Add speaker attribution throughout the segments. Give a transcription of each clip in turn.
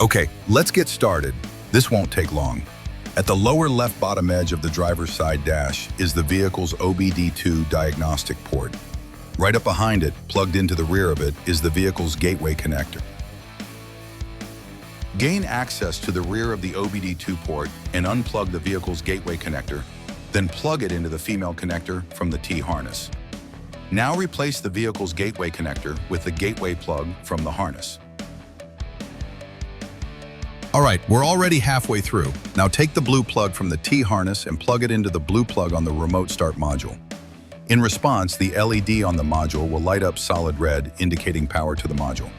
Speaker 1: Okay, let's get started. This won't take long. At the lower left bottom edge of the driver's side dash is the vehicle's OBD2 diagnostic port. Right up behind it, plugged into the rear of it, is the vehicle's gateway connector. Gain access to the rear of the OBD2 port and unplug the vehicle's gateway connector, then plug it into the female connector from the T-harness. Now replace the vehicle's gateway connector with the gateway plug from the harness. All right, we're already halfway through. Now take the blue plug from the T-harness and plug it into the blue plug on the remote start module. In response, the LED on the module will light up solid red, indicating power to the module.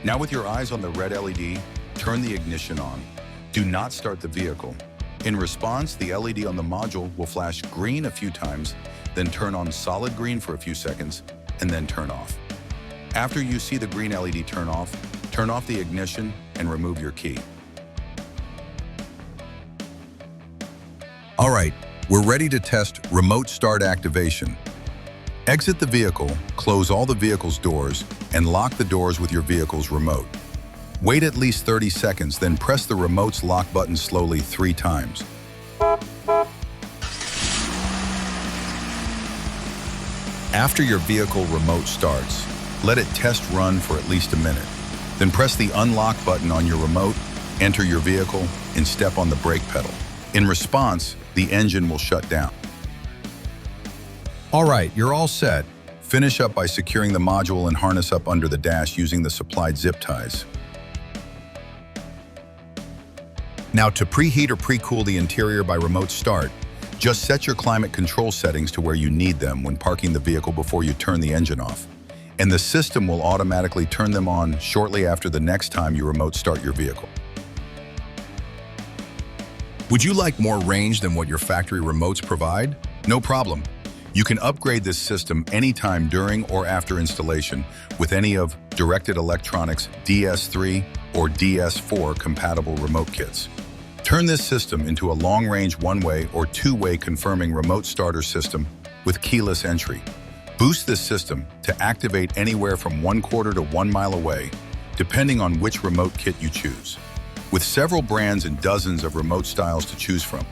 Speaker 1: Now with your eyes on the red LED, turn the ignition on. Do not start the vehicle. In response, the LED on the module will flash green a few times, then turn on solid green for a few seconds, and then turn off. After you see the green LED turn off the ignition and remove your key. All right, we're ready to test remote start activation. Exit the vehicle, close all the vehicle's doors, and lock the doors with your vehicle's remote. Wait at least 30 seconds, then press the remote's lock button slowly 3 times. After your vehicle remote starts, let it test run for at least a minute. Then press the unlock button on your remote, enter your vehicle, and step on the brake pedal. In response, the engine will shut down. All right, you're all set. Finish up by securing the module and harness up under the dash using the supplied zip ties. Now to preheat or pre-cool the interior by remote start, just set your climate control settings to where you need them when parking the vehicle before you turn the engine off. And the system will automatically turn them on shortly after the next time you remote start your vehicle. Would you like more range than what your factory remotes provide? No problem. You can upgrade this system anytime during or after installation with any of Directed Electronics DS3 or DS4 compatible remote kits. Turn this system into a long-range one-way or two-way confirming remote starter system with keyless entry. Boost this system to activate anywhere from 1/4 to 1 mile away, depending on which remote kit you choose. With several brands and dozens of remote styles to choose from.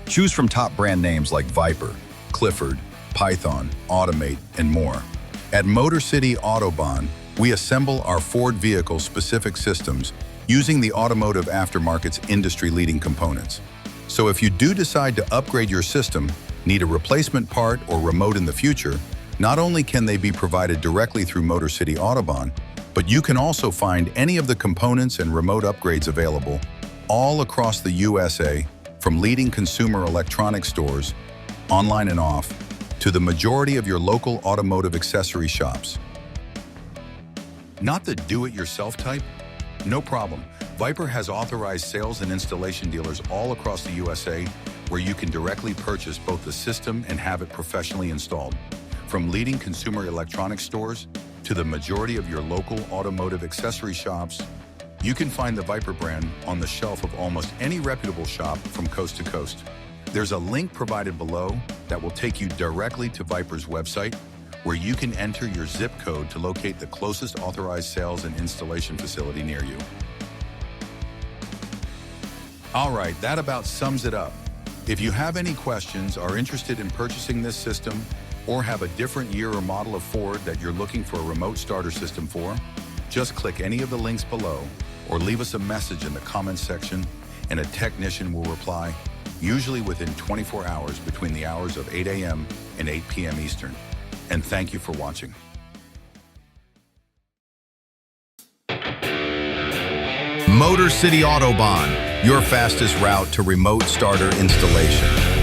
Speaker 1: Choose from top brand names like Viper, Clifford, Python, Automate, and more. At Motor City Autobahn, we assemble our Ford vehicle-specific systems using the automotive aftermarket's industry-leading components. So if you do decide to upgrade your system, need a replacement part or remote in the future, not only can they be provided directly through Motor City Autobahn, but you can also find any of the components and remote upgrades available all across the USA, from leading consumer electronics stores, online and off, to the majority of your local automotive accessory shops. Not the do-it-yourself type? No problem. Viper has authorized sales and installation dealers all across the USA where you can directly purchase both the system and have it professionally installed. From leading consumer electronics stores to the majority of your local automotive accessory shops, you can find the Viper brand on the shelf of almost any reputable shop from coast to coast. There's a link provided below that will take you directly to Viper's website, where you can enter your zip code to locate the closest authorized sales and installation facility near you. All right, that about sums it up. If you have any questions, are interested in purchasing this system, or have a different year or model of Ford that you're looking for a remote starter system for, just click any of the links below or leave us a message in the comments section and a technician will reply, usually within 24 hours between the hours of 8 a.m. and 8 p.m. Eastern. And thank you for watching. Motor City Autobahn, your fastest route to remote starter installation.